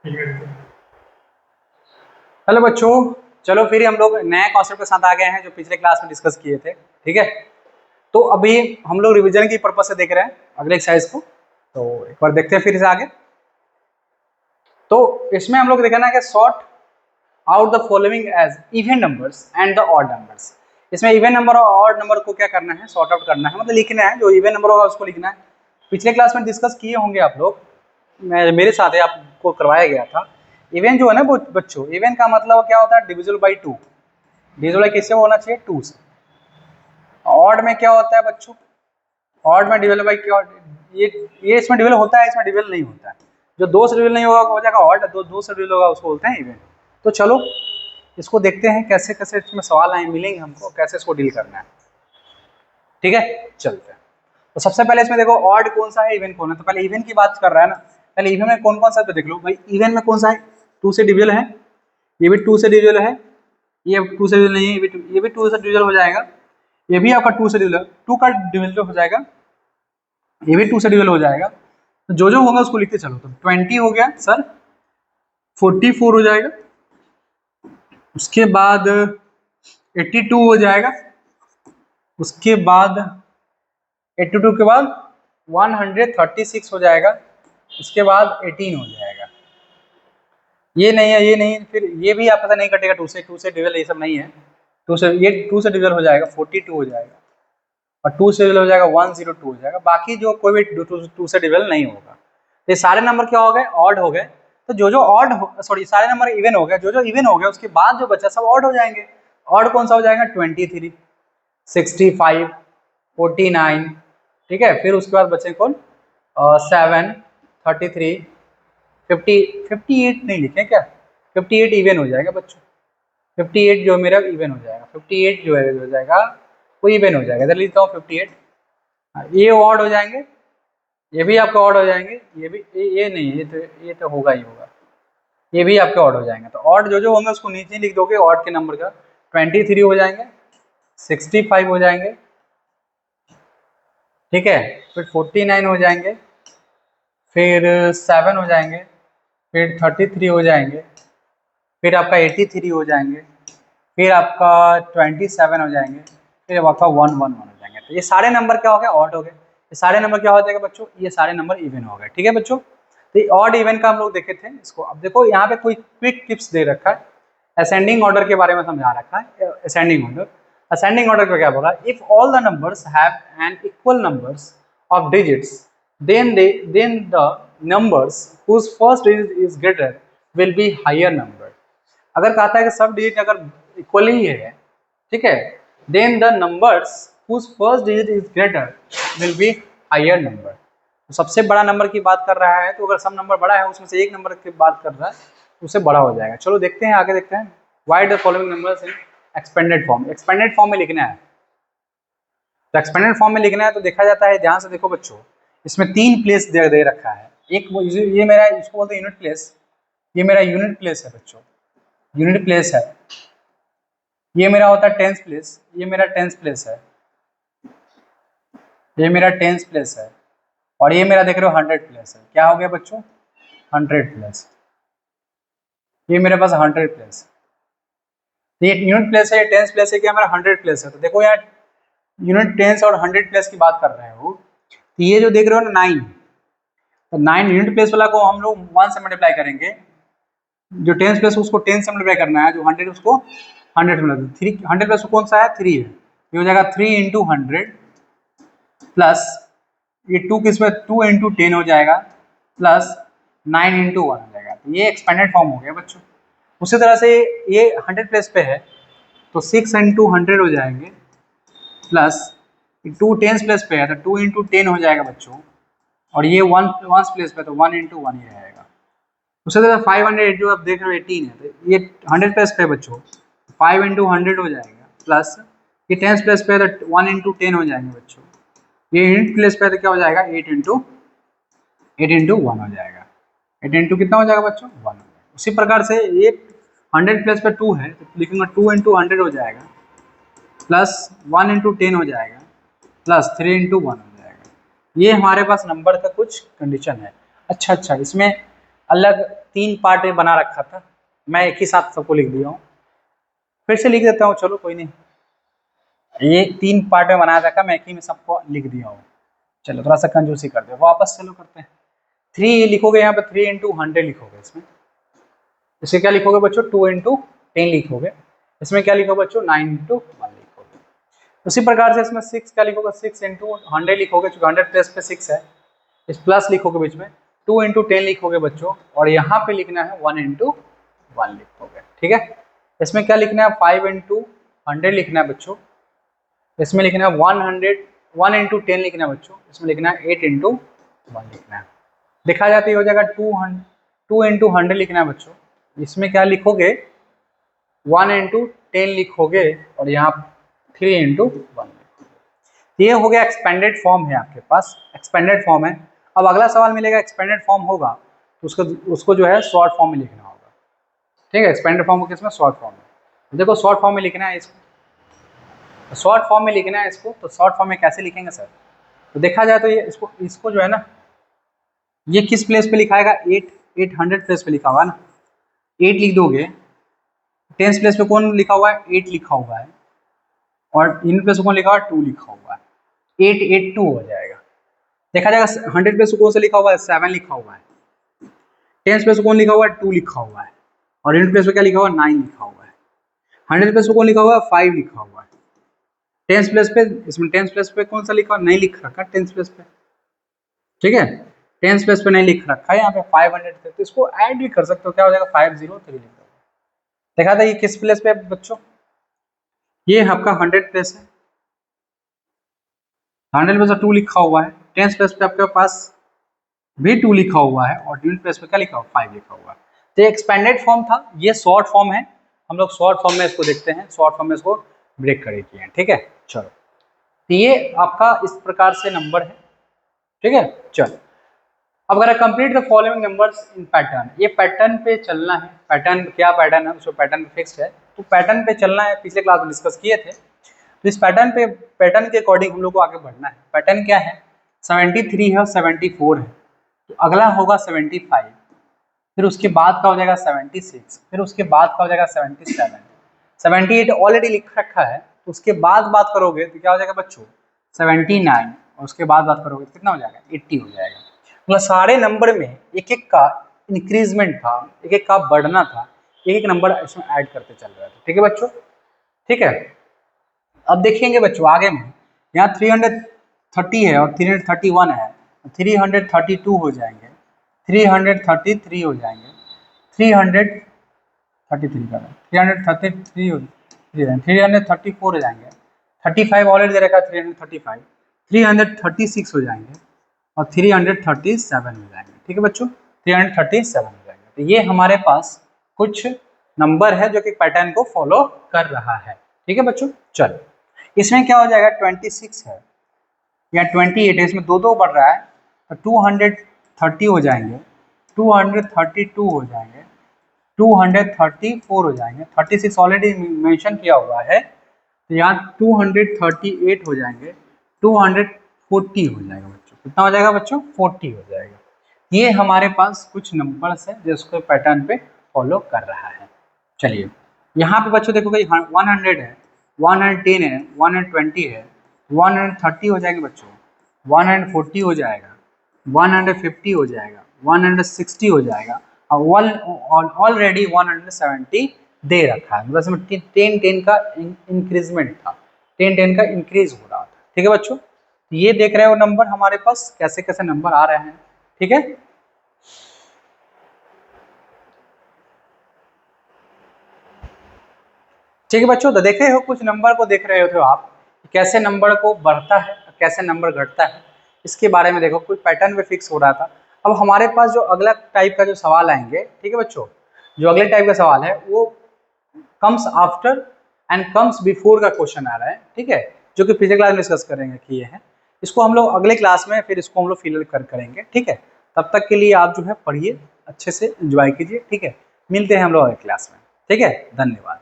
Hello बच्चों, चलो फिर हम लोग नए कॉन्सेप्ट के साथ आ गए हैं जो पिछले क्लास में डिस्कस किए थे। ठीक है, तो अभी हम लोग रिवीजन की पर्पज से देख रहे हैं अगले एक्सरसाइज को। तो एक बार देखते हैं फिर से आगे। तो इसमें हम लोग देखा ना कि sort out the following as even numbers and the odd numbers. इसमें इवन नंबर और ऑड नंबर को क्या करना है, सॉर्ट आउट करना है, मतलब लिखना है। जो इवन नंबर होगा उसको लिखना है। पिछले क्लास में डिस्कस किए होंगे आप लोग, मेरे साथ है, आपको करवाया गया था। इवन जो है ना वो बच्चों, इवन का मतलब क्या होता है, डिविजिबल बाई 2। डिविजिबल किससे होना चाहिए, 2 से। ऑड में क्या होता है बच्चों, ऑड में डिविजिबल बाई क्या, ये इसमें डिविजिबल होता है, इसमें डिविजिबल नहीं होता है। जो 2 से डिविजिबल नहीं होगा हो जाएगा ऑड, दो से डिविजिबल होगा उसको बोलते हैं इवन। तो चलो इसको देखते हैं कैसे कैसे इसमें सवाल आए मिलेंगे हमको, कैसे इसको डील करना है। ठीक है, चलते हैं। तो सबसे पहले इसमें देखो ऑड कौन सा है, इवन कौन है। तो पहले इवन की बात कर रहा है ना, पहले इवन में कौन कौन सा, तो देख लो भाई इवन में कौन सा है, 2 से डिविजिबल है, ये भी 2 से डिविजिबल है, ये 2 से डिविजिबल नहीं है, ये भी 2 से डिविजिबल हो जाएगा, ये भी आपका 2 से डिविजिबल, 2 का डिविजिबल हो जाएगा, ये भी 2 से डिविजिबल हो जाएगा। तो जो जो होगा उसको लिखते चलो। तो 20 हो गया सर, 44 हो जाएगा, उसके बाद 82 हो जाएगा, उसके बाद 82 के बाद 136 हो जाएगा, उसके बाद 18 हो जाएगा। ये नहीं है, ये नहीं है, फिर ये भी आप पता नहीं कटेगा, 2 से डिविजिबल ये सब नहीं है। 2 से, ये 2 से डिविजिबल हो जाएगा, 42 हो जाएगा, और 2 से डिविजिबल हो जाएगा 102 हो जाएगा। बाकी जो कोई भी 2 से डिविजिबल नहीं होगा। तो ये सारे नंबर क्या हो गए, ऑड हो गए। तो जो जो ऑड, सॉरी सारे नंबर इवन हो गए, जो जो इवन हो गए उसके बाद जो बचा सब ऑड हो जाएंगे। ऑड कौन सा हो जाएगा, 23, 65, 49। ठीक है, फिर उसके बाद बचे कौन, 7, 33, 58 नहीं लिखे क्या, 58 इवन हो जाएगा बच्चों। 58 जो मेरा इवन हो जाएगा, 58 जो है हो जाएगा वो इवन हो जाएगा। इधर लिखता हूँ 58। ये ऑड हो जाएंगे, ये भी आपके ऑड हो जाएंगे, ये भी ये नहीं, ये तो होगा ही होगा, ये भी आपके ऑड हो जाएंगे। तो ऑड जो जो होंगे उसको नीचे लिख दोगे ऑड के नंबर का। 23 हो जाएंगे, 65 हो जाएंगे, ठीक है, फिर 49 हो जाएंगे, फिर 7 हो जाएंगे, फिर 33 हो जाएंगे, फिर आपका 83 हो जाएंगे, फिर आपका 27 हो जाएंगे, फिर आपका 111 हो जाएंगे। तो ये सारे नंबर क्या हो गए, ऑड हो गए। ये सारे नंबर क्या हो जाएगा बच्चों, ये सारे नंबर इवन हो गए। ठीक है बच्चों, तो ये ऑड इवन का हम लोग देखे थे इसको। अब देखो यहाँ पे कोई क्विक टिप्स दे रखा है, असेंडिंग ऑर्डर के बारे में समझा रखा है। असेंडिंग ऑर्डर, असेंडिंग ऑर्डर का क्या बोला, if all the numbers have an equal numbers of digits then the numbers whose first digit is greater will be higher number। अगर कहता है कि सब डिजिट अगर इक्वल ही है, ठीक है, then the numbers whose first digit is greater will be higher number। तो सबसे बड़ा नंबर की बात कर रहा है, तो अगर सब नंबर बड़ा है उसमें से एक नंबर की बात कर रहा है तो उससे बड़ा हो जाएगा। चलो देखते हैं आगे, देखते हैं। Right the following numbers in expanded form. Expanded form में लिखना है, तो एक्सपेंडेड फॉर्म में लिखना है तो देखा जाता है, ध्यान से देखो बच्चों, इसमें 3 प्लेस दे रखा है। एक ये मेरा, इसको बोलते हैं यूनिट प्लेस, ये मेरा यूनिट प्लेस है बच्चों, यूनिट प्लेस है। ये मेरा होता है टेंस प्लेस, ये मेरा टेंस प्लेस है, ये मेरा टेंस प्लेस है, और ये मेरा देख रहे हो 100 प्लेस है। क्या हो गया बच्चों, 100 प्लेस। ये मेरे पास 100 प्लेस, ये यूनिट प्लेस है, ये टेंस प्लेस है, क्या मेरा 100 प्लेस है। तो देखो यार, यूनिट टेंस और 100 प्लेस की बात कर रहे हो, तो ये जो देख रहे हो ना 9, तो 9 यूनिट प्लेस वाला को हम लोग 1 से मल्टीप्लाई करेंगे, जो टेंस प्लेस उसको 10 से मल्टीप्लाई करना है, जो 100 उसको 100 से मल्टीप्लाई। 100 प्लस कौन सा है, 3 है, ये हो जाएगा 3 इंटू 100 प्लस ये 2 किस में, 2 इंटू 10 हो जाएगा, प्लस 9 इंटू 1 हो जाएगा। तो ये एक्सपेंडेड फॉर्म हो गया बच्चों। उसी तरह से ये 100 प्लेस पे है तो 6 इंटू 100 हो जाएंगे, प्लस 2 टेंस प्लेस पे है तो 2 इंटू 10 हो जाएगा बच्चों, और ये 1 प्लेस पे तो 1 इंटू 1 ही रहेगा। उसी तरह 500 जो आप देख रहे हो 18 है, तो ये 100 प्लस पे बच्चों 5 इंटू 100 हो जाएगा, प्लस ये 10 प्लस पे तो 1 इंटू 10 हो जाएंगे बच्चों। ये यूनिट प्लेस पे तो क्या हो जाएगा, 8 इंटू 1 हो जाएगा। 8 इंटू कितना हो जाएगा बच्चों, 1 हो जाएगा। उसी प्रकार से ये 100 प्लस पे 2 है तो लिखूंगा 2 इंटू 100 हो जाएगा, प्लस 1 इंटू 10 हो जाएगा, प्लस 3 इंटू 1 हो जाएगा। ये हमारे पास नंबर का कुछ कंडीशन है। अच्छा, इसमें अलग 3 पार्ट में बना रखा था, मैं एक ही साथ सबको लिख दिया हूँ। फिर से लिख देता हूँ, चलो कोई नहीं, ये 3 पार्ट में बनाया रखा, मैं एक ही में सबको लिख दिया हूँ। चलो थोड़ा सा कंजूसी कर दो, वापस चलो करते हैं। 3 लिखोगे यहाँ पे, 3 इंटू 100 लिखोगे इसमें। इसे क्या लिखोगे बच्चों, 2 इंटू 10 लिखोगे। इसमें क्या लिखोगे बच्चों, 9 इंटू 1 लिखोगे। उसी प्रकार से इसमें 6 क्या लिखोगे, 6 इंटू 100 लिखोगे, चूंकि 100 प्लस पे 6 है, इस प्लस लिखोगे बीच में। 2 इंटू 10 लिखोगे बच्चों, और यहाँ पे लिखना है 1 इंटू 1 लिखोगे, ठीक है। इसमें क्या लिखना है, 5 इंटू 100 लिखना है बच्चों। इसमें लिखना है 1 इंटू 10 लिखना है बच्चों। इसमें लिखना है 8 इंटू 1 लिखना है। देखा जाता है हो जाएगा 2 इंटू 100 लिखना है बच्चों। इसमें क्या लिखोगे, 1 इंटू 10 लिखोगे, और यहाँ 3 इंटू 1 लिखोगे। ये हो गया एक्सपेंडेड फॉर्म है आपके पास, एक्सपेंडेड फॉर्म है। अब अगला सवाल मिलेगा, एक्सपेंडेड फॉर्म होगा तो उसको जो है शॉर्ट फॉर्म में लिखना होगा, ठीक है। एक्सपेंडेड फॉर्म को किसमें, शॉर्ट फॉर्म में। देखो शॉर्ट फॉर्म में लिखना है इसको, शॉर्ट फॉर्म में लिखना है इसको, तो शॉर्ट फॉर्म में कैसे लिखेंगे सर, तो देखा जाए तो ये इसको जो है ना, ये किस प्लेस पे लिखाएगा, 800 प्लेस पे लिखा हुआ है ना, 8 लिख दोगे। 10 प्लेस पे कौन लिखा हुआ है, 8 लिखा हुआ है, और इन प्लेस पे कौन लिखा हुआ है, 2 लिखा हुआ है। 882 हो जाएगा। देखा जाएगा 100 प्लेस पे कौन सा लिखा हुआ है, 7 लिखा हुआ है। 10 प्लेस पे कौन लिखा हुआ है, 2 लिखा हुआ है, और इन प्लेस पे क्या लिखा हुआ है, 9 लिखा हुआ है। 100 प्लेस पे कौन लिखा हुआ है, 5 लिखा हुआ है। 10 प्लेस पे, इसमें 10 प्लेस पे कौन सा लिखा हुआ, नहीं लिख रखा 10 प्लेस पे, ठीक है। 10 प्लेस पे नहीं लिख रखा है, यहाँ पे 500 थे, तो इसको ऐड भी कर सकते हो, क्या हो जाएगा 503 लिख दो। देखा था ये किस प्लेस पे बच्चों, ये आपका 100 प्लेस है, 100 प्लेस 2 लिखा हुआ है। 10 प्लेस पे आपके पास भी 2 लिखा हुआ है, और 10 प्लेस पे क्या लिखा हुआ, 5 लिखा हुआ है। तो ये एक्सपेंडेड फॉर्म था, ये शॉर्ट फॉर्म है। हम लोग शॉर्ट फॉर्म में इसको देखते हैं, शॉर्ट फॉर्म में इसको ब्रेक करेंगे, ठीक है। चलो, तो ये आपका इस प्रकार से नंबर है, ठीक है। चलो, अब अगर complete the following numbers in pattern, ये पैटर्न पे चलना है। पैटर्न क्या पैटर्न है, उसको पैटर्न फिक्स्ड है, तो पैटर्न पे चलना है। पिछले क्लास में डिस्कस किए थे, तो इस पैटर्न के अकॉर्डिंग हम लोग को आगे बढ़ना है। पैटर्न क्या है, 73 है और 74 है, तो अगला होगा 75, फिर उसके बाद का हो जाएगा 76, फिर उसके बाद का हो जाएगा 77, 78 ऑलरेडी लिख रखा है, तो उसके बाद बात करोगे तो क्या हो जाएगा बच्चों, 79, और उसके बाद बात करोगे तो कितना हो जाएगा, 80 हो जाएगा। मतलब सारे नंबर में एक एक का इंक्रीजमेंट था, एक एक का बढ़ना था, एक एक नंबर इसमें ऐड करते चल रहा था, ठीक है बच्चों, ठीक है। अब देखेंगे बच्चों आगे में, यहाँ 330 है और 331 है, 332 हो जाएंगे, 333 हो जाएंगे, 333 का 333 हो, 334 हो जाएंगे, 35 ऑलरेडी दे रखा है, 335, 336 हो जाएंगे, और 337 हो जाएंगे, ठीक है बच्चों, 337 हो जाएंगे। तो ये हमारे पास कुछ नंबर है जो कि पैटर्न को फॉलो कर रहा है, ठीक है बच्चों। चलो, इसमें क्या हो जाएगा, 26 है या 28 है, इसमें दो बढ़ रहा है, तो 230 हो जाएंगे, 232 हो जाएंगे, 234 हो जाएंगे, 36 ऑलरेडी मेंशन किया हुआ है, तो यहाँ 238 हो जाएंगे, 240 हो जाएगा बच्चों। कितना हो जाएगा बच्चों, 40 हो जाएगा। ये हमारे पास कुछ नंबर्स है जो इसको पैटर्न पे फॉलो कर रहा है। चलिए, यहाँ पे बच्चों देखो, 100 है, 110 है, 120 है, 130 हो जाएंगे बच्चों, 140 हो जाएगा, 150 हो जाएगा, 160 हो जाएगा, और ऑलरेडी 170 दे रखा है। बस 10 का इंक्रीजमेंट था, 10 का इंक्रीज हो रहा था, ठीक है बच्चों। ये देख रहे हो नंबर हमारे पास कैसे कैसे नंबर आ रहे हैं, ठीक है। ठीक है बच्चों, तो देख रहे हो, कुछ नंबर को देख रहे हो आप, कैसे नंबर को बढ़ता है, कैसे नंबर घटता है, इसके बारे में देखो, कुछ पैटर्न पे फिक्स हो रहा था। अब हमारे पास जो अगला टाइप का जो सवाल आएंगे, ठीक है बच्चों, जो अगले टाइप का सवाल है वो comes after and comes before का क्वेश्चन आ रहा है, ठीक है, जो कि पिछले क्लास में डिस्कस करेंगे किए हैं। इसको हम लोग अगले क्लास में फिर इसको हम लोग फिल करेंगे, ठीक है। तब तक के लिए आप जो है पढ़िए, अच्छे से एंजॉय कीजिए, ठीक है। मिलते हैं हम लोग अगले क्लास में, ठीक है। धन्यवाद।